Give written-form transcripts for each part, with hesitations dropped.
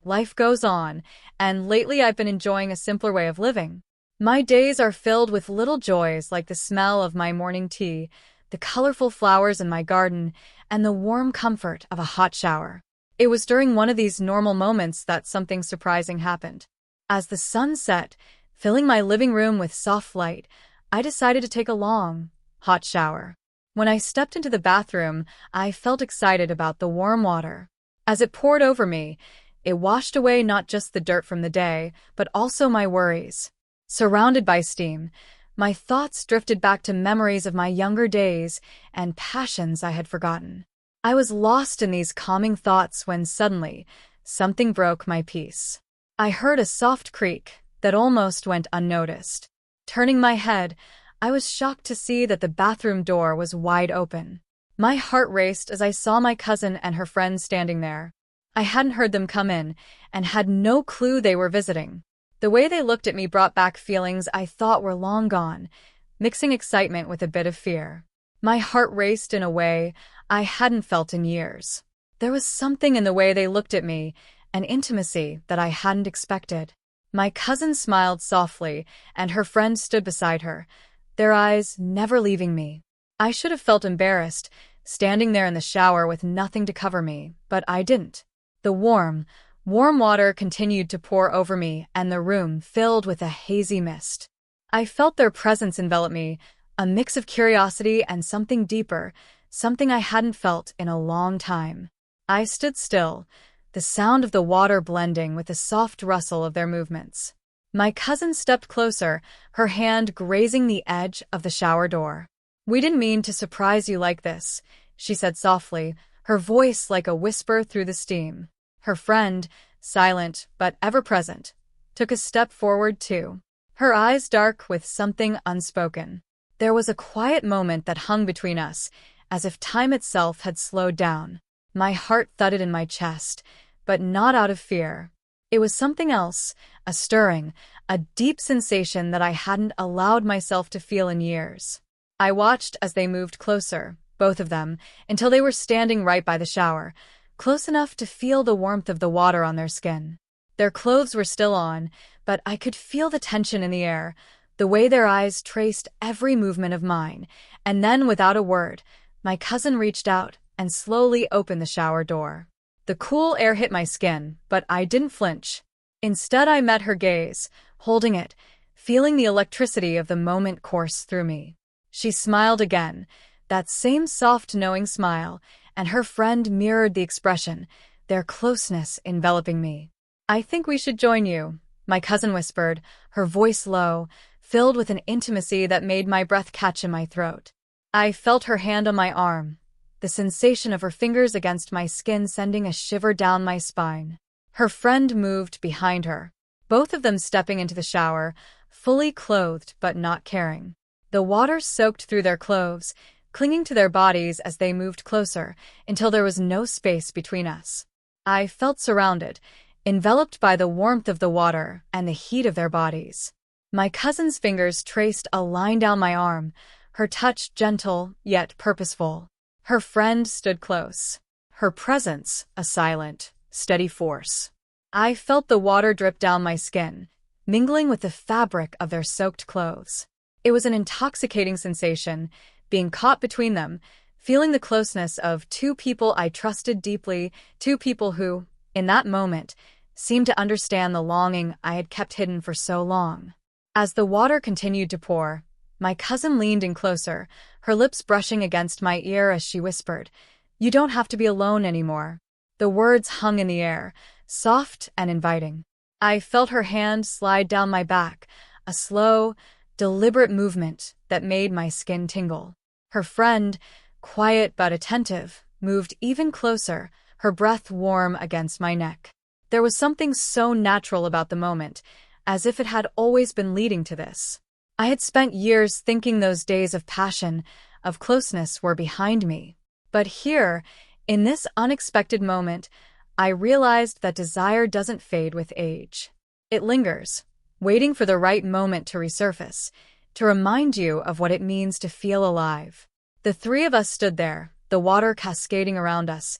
life goes on, and lately I've been enjoying a simpler way of living. My days are filled with little joys like the smell of my morning tea, the colorful flowers in my garden, and the warm comfort of a hot shower. It was during one of these normal moments that something surprising happened. As the sun set, filling my living room with soft light, I decided to take a long, hot shower. When I stepped into the bathroom, I felt excited about the warm water. As it poured over me, it washed away not just the dirt from the day, but also my worries. Surrounded by steam, my thoughts drifted back to memories of my younger days and passions I had forgotten. I was lost in these calming thoughts when suddenly, something broke my peace. I heard a soft creak that almost went unnoticed. Turning my head, I was shocked to see that the bathroom door was wide open. My heart raced as I saw my cousin and her friend standing there. I hadn't heard them come in and had no clue they were visiting. The way they looked at me brought back feelings I thought were long gone, mixing excitement with a bit of fear. My heart raced in a way I hadn't felt in years. There was something in the way they looked at me, an intimacy that I hadn't expected. My cousin smiled softly, and her friend stood beside her, their eyes never leaving me. I should have felt embarrassed, standing there in the shower with nothing to cover me, but I didn't. The warm water continued to pour over me, and the room filled with a hazy mist. I felt their presence envelop me, a mix of curiosity and something deeper, something I hadn't felt in a long time. I stood still, the sound of the water blending with the soft rustle of their movements. My cousin stepped closer, her hand grazing the edge of the shower door. "We didn't mean to surprise you like this," she said softly, her voice like a whisper through the steam. Her friend, silent but ever-present, took a step forward too, her eyes dark with something unspoken. There was a quiet moment that hung between us, as if time itself had slowed down. My heart thudded in my chest, but not out of fear. It was something else, a stirring, a deep sensation that I hadn't allowed myself to feel in years. I watched as they moved closer, both of them, until they were standing right by the shower, close enough to feel the warmth of the water on their skin. Their clothes were still on, but I could feel the tension in the air, the way their eyes traced every movement of mine, and then, without a word, my cousin reached out and slowly opened the shower door. The cool air hit my skin, but I didn't flinch. Instead, I met her gaze, holding it, feeling the electricity of the moment course through me. She smiled again, that same soft, knowing smile, and her friend mirrored the expression, their closeness enveloping me. "I think we should join you," my cousin whispered, her voice low, filled with an intimacy that made my breath catch in my throat. I felt her hand on my arm, the sensation of her fingers against my skin sending a shiver down my spine. Her friend moved behind her, both of them stepping into the shower, fully clothed but not caring. The water soaked through their clothes, clinging to their bodies as they moved closer, until there was no space between us. I felt surrounded, enveloped by the warmth of the water and the heat of their bodies. My cousin's fingers traced a line down my arm, her touch gentle yet purposeful. Her friend stood close, her presence a silent, steady force. I felt the water drip down my skin, mingling with the fabric of their soaked clothes. It was an intoxicating sensation, being caught between them, feeling the closeness of two people I trusted deeply, two people who, in that moment, seemed to understand the longing I had kept hidden for so long. As the water continued to pour, my cousin leaned in closer, her lips brushing against my ear as she whispered, "You don't have to be alone anymore." The words hung in the air, soft and inviting. I felt her hand slide down my back, a slow, deliberate movement that made my skin tingle. Her friend, quiet but attentive, moved even closer, her breath warm against my neck. There was something so natural about the moment, as if it had always been leading to this. I had spent years thinking those days of passion, of closeness were behind me. But here, in this unexpected moment, I realized that desire doesn't fade with age. It lingers, waiting for the right moment to resurface, to remind you of what it means to feel alive. The three of us stood there, the water cascading around us,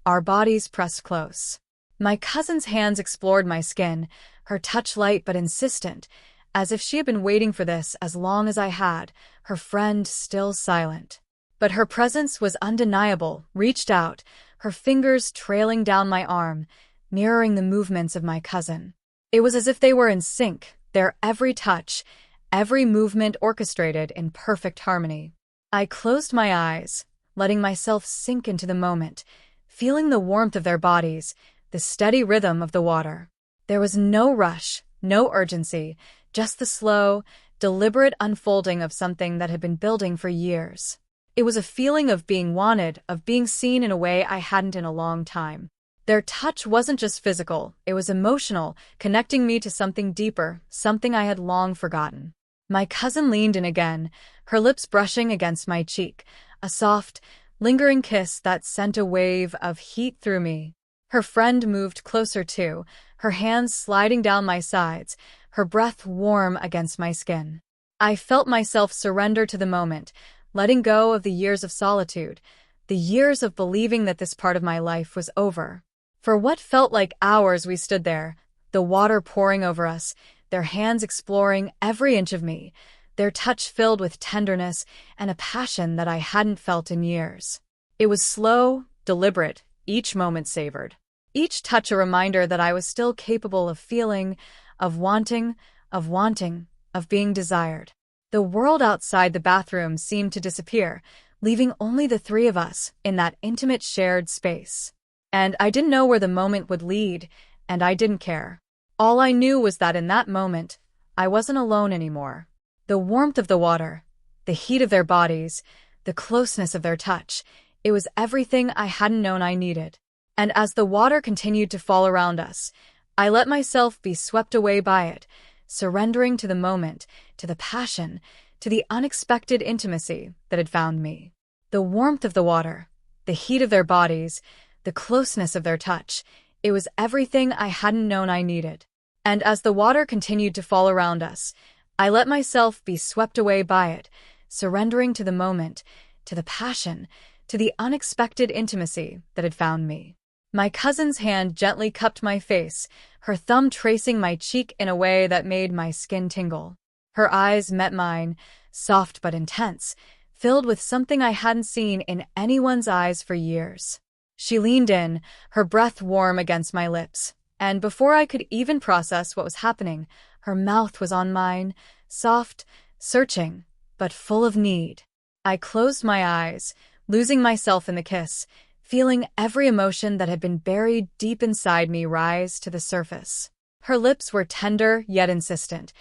our bodies pressed close. My cousin's hands explored my skin, her touch light but insistent, as if she had been waiting for this as long as I had, her friend still silent. But her presence was undeniable, reached out, her fingers trailing down my arm, mirroring the movements of my cousin. It was as if they were in sync, their every touch, every movement orchestrated in perfect harmony. I closed my eyes, letting myself sink into the moment, feeling the warmth of their bodies, the steady rhythm of the water. There was no rush, no urgency, just the slow, deliberate unfolding of something that had been building for years. It was a feeling of being wanted, of being seen in a way I hadn't in a long time. Their touch wasn't just physical, it was emotional, connecting me to something deeper, something I had long forgotten. My cousin leaned in again, her lips brushing against my cheek, a soft, lingering kiss that sent a wave of heat through me. Her friend moved closer too, her hands sliding down my sides, her breath warm against my skin. I felt myself surrender to the moment, letting go of the years of solitude, the years of believing that this part of my life was over. For what felt like hours we stood there, the water pouring over us, their hands exploring every inch of me, their touch filled with tenderness and a passion that I hadn't felt in years. It was slow, deliberate, each moment savored. Each touch a reminder that I was still capable of feeling, of wanting, of being desired. The world outside the bathroom seemed to disappear, leaving only the three of us in that intimate shared space. And I didn't know where the moment would lead, and I didn't care. All I knew was that in that moment, I wasn't alone anymore. The warmth of the water, the heat of their bodies, the closeness of their touch, it was everything I hadn't known I needed. And as the water continued to fall around us, I let myself be swept away by it, surrendering to the moment, to the passion, to the unexpected intimacy that had found me. The warmth of the water, the heat of their bodies, the closeness of their touch, it was everything I hadn't known I needed. And as the water continued to fall around us, I let myself be swept away by it, surrendering to the moment, to the passion, to the unexpected intimacy that had found me. My cousin's hand gently cupped my face, her thumb tracing my cheek in a way that made my skin tingle. Her eyes met mine, soft but intense, filled with something I hadn't seen in anyone's eyes for years. She leaned in, her breath warm against my lips, and before I could even process what was happening, her mouth was on mine, soft, searching, but full of need. I closed my eyes, losing myself in the kiss, feeling every emotion that had been buried deep inside me rise to the surface. Her lips were tender yet insistent,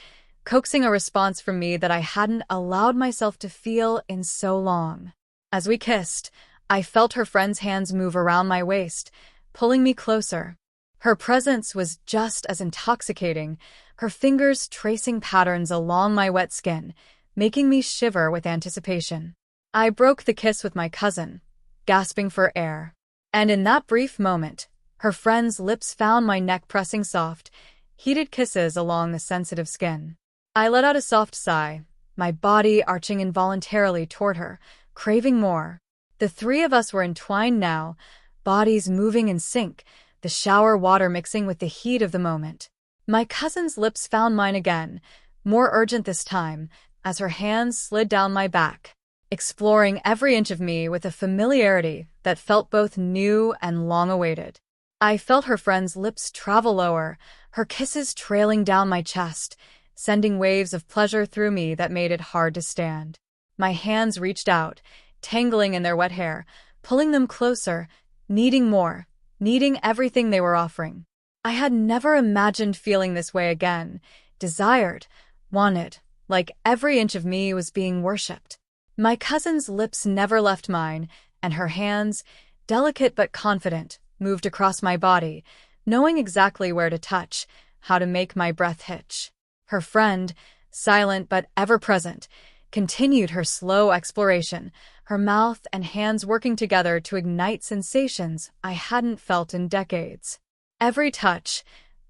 coaxing a response from me that I hadn't allowed myself to feel in so long. As we kissed, I felt her friend's hands move around my waist, pulling me closer. Her presence was just as intoxicating, her fingers tracing patterns along my wet skin, making me shiver with anticipation. I broke the kiss with my cousin, gasping for air. And in that brief moment, her friend's lips found my neck pressing soft, heated kisses along the sensitive skin. I let out a soft sigh, my body arching involuntarily toward her, craving more. The three of us were entwined now, bodies moving in sync, the shower water mixing with the heat of the moment. My cousin's lips found mine again, more urgent this time, as her hands slid down my back, exploring every inch of me with a familiarity that felt both new and long-awaited. I felt her friend's lips travel lower, her kisses trailing down my chest, sending waves of pleasure through me that made it hard to stand. My hands reached out, tangling in their wet hair, pulling them closer, needing more, needing everything they were offering. I had never imagined feeling this way again, desired, wanted, like every inch of me was being worshipped. My cousin's lips never left mine, and her hands, delicate but confident, moved across my body, knowing exactly where to touch, how to make my breath hitch. Her friend, silent but ever-present, continued her slow exploration, her mouth and hands working together to ignite sensations I hadn't felt in decades. Every touch,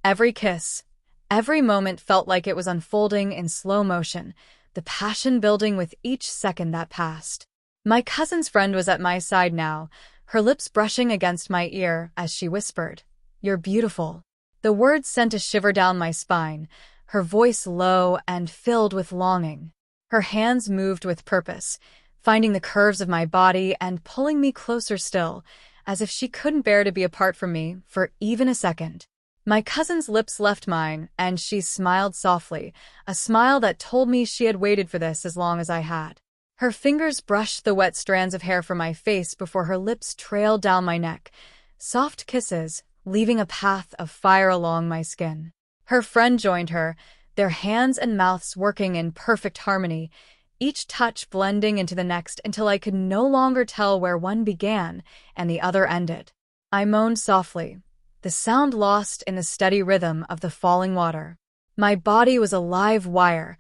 every kiss, every moment felt like it was unfolding in slow motion, the passion building with each second that passed. My cousin's friend was at my side now, her lips brushing against my ear as she whispered, You're beautiful." The words sent a shiver down my spine, her voice low and filled with longing. Her hands moved with purpose, finding the curves of my body and pulling me closer still, as if she couldn't bear to be apart from me for even a second. My cousin's lips left mine, and she smiled softly, a smile that told me she had waited for this as long as I had. Her fingers brushed the wet strands of hair from my face before her lips trailed down my neck. Soft kisses, leaving a path of fire along my skin. Her friend joined her, their hands and mouths working in perfect harmony, each touch blending into the next until I could no longer tell where one began and the other ended. I moaned softly, the sound lost in the steady rhythm of the falling water. My body was a live wire,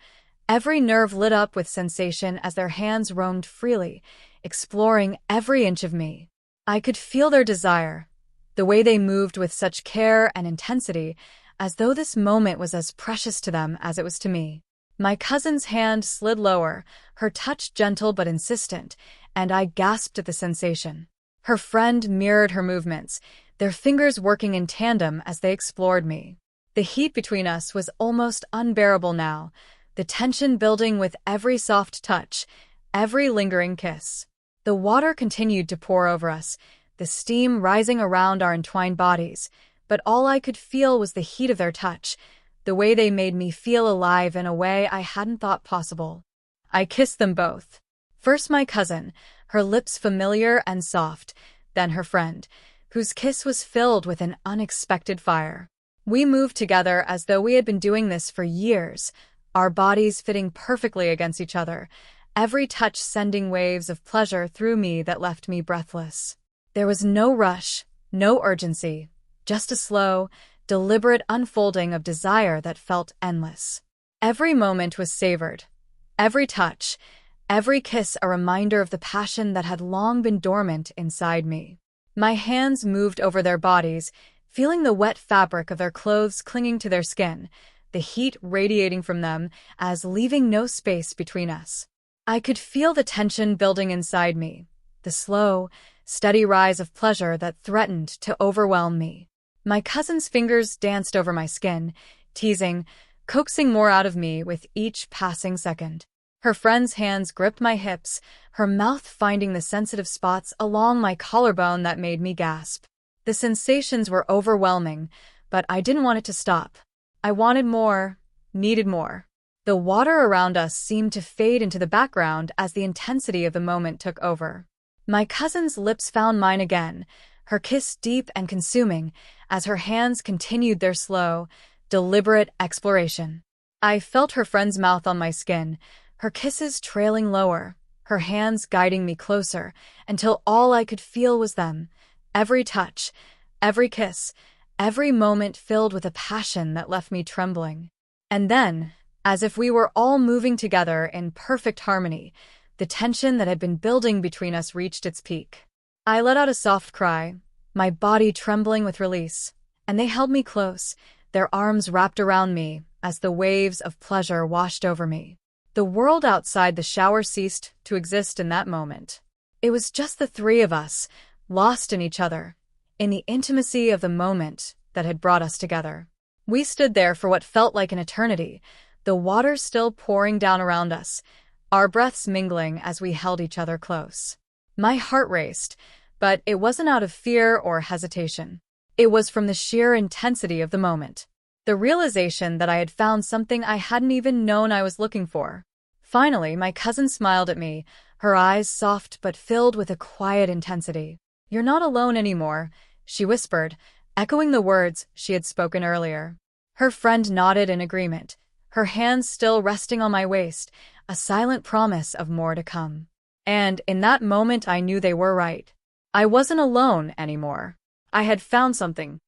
every nerve lit up with sensation as their hands roamed freely, exploring every inch of me. I could feel their desire, the way they moved with such care and intensity, as though this moment was as precious to them as it was to me. My cousin's hand slid lower, her touch gentle but insistent, and I gasped at the sensation. Her friend mirrored her movements, their fingers working in tandem as they explored me. The heat between us was almost unbearable now, the tension building with every soft touch, every lingering kiss. The water continued to pour over us, the steam rising around our entwined bodies, but all I could feel was the heat of their touch, the way they made me feel alive in a way I hadn't thought possible. I kissed them both. First my cousin, her lips familiar and soft, then her friend, whose kiss was filled with an unexpected fire. We moved together as though we had been doing this for years, our bodies fitting perfectly against each other, every touch sending waves of pleasure through me that left me breathless. There was no rush, no urgency, just a slow, deliberate unfolding of desire that felt endless. Every moment was savored, every touch, every kiss a reminder of the passion that had long been dormant inside me. My hands moved over their bodies, feeling the wet fabric of their clothes clinging to their skin, the heat radiating from them as leaving no space between us. I could feel the tension building inside me, the slow, steady rise of pleasure that threatened to overwhelm me. My cousin's fingers danced over my skin, teasing, coaxing more out of me with each passing second. Her friend's hands gripped my hips, her mouth finding the sensitive spots along my collarbone that made me gasp. The sensations were overwhelming, but I didn't want it to stop. I wanted more, needed more. The water around us seemed to fade into the background as the intensity of the moment took over. My cousin's lips found mine again, her kiss deep and consuming, as her hands continued their slow, deliberate exploration. I felt her friend's mouth on my skin, her kisses trailing lower, her hands guiding me closer, until all I could feel was them, every touch, every kiss, every moment filled with a passion that left me trembling. And then, as if we were all moving together in perfect harmony, the tension that had been building between us reached its peak. I let out a soft cry, my body trembling with release, and they held me close, their arms wrapped around me as the waves of pleasure washed over me. The world outside the shower ceased to exist in that moment. It was just the three of us, lost in each other, in the intimacy of the moment that had brought us together. We stood there for what felt like an eternity, the water still pouring down around us, our breaths mingling as we held each other close. My heart raced, but it wasn't out of fear or hesitation. It was from the sheer intensity of the moment. The realization that I had found something I hadn't even known I was looking for. Finally, my cousin smiled at me, her eyes soft but filled with a quiet intensity. "You're not alone anymore," she whispered, echoing the words she had spoken earlier. Her friend nodded in agreement, her hands still resting on my waist, a silent promise of more to come. And in that moment I knew they were right. I wasn't alone anymore. I had found something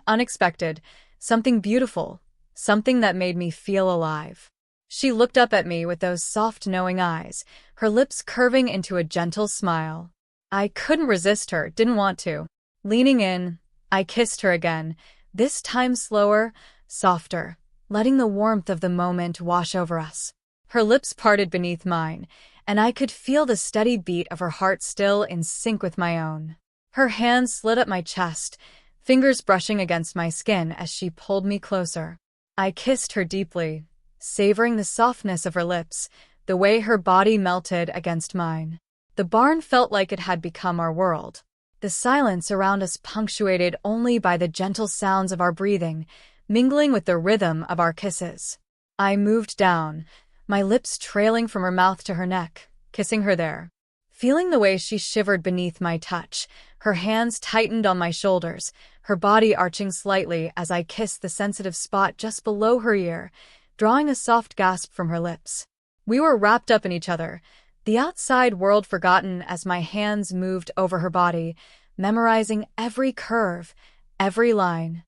unexpected, something beautiful, something that made me feel alive. She looked up at me with those soft, knowing eyes, her lips curving into a gentle smile. I couldn't resist her, didn't want to. Leaning in, I kissed her again, this time slower, softer, letting the warmth of the moment wash over us. Her lips parted beneath mine, and I could feel the steady beat of her heart still in sync with my own. Her hands slid up my chest, fingers brushing against my skin as she pulled me closer. I kissed her deeply, savoring the softness of her lips, the way her body melted against mine. The barn felt like it had become our world. The silence around us punctuated only by the gentle sounds of our breathing, mingling with the rhythm of our kisses. I moved down, my lips trailing from her mouth to her neck, kissing her there. Feeling the way she shivered beneath my touch, her hands tightened on my shoulders, her body arching slightly as I kissed the sensitive spot just below her ear, drawing a soft gasp from her lips. We were wrapped up in each other, the outside world forgotten as my hands moved over her body, memorizing every curve, every line.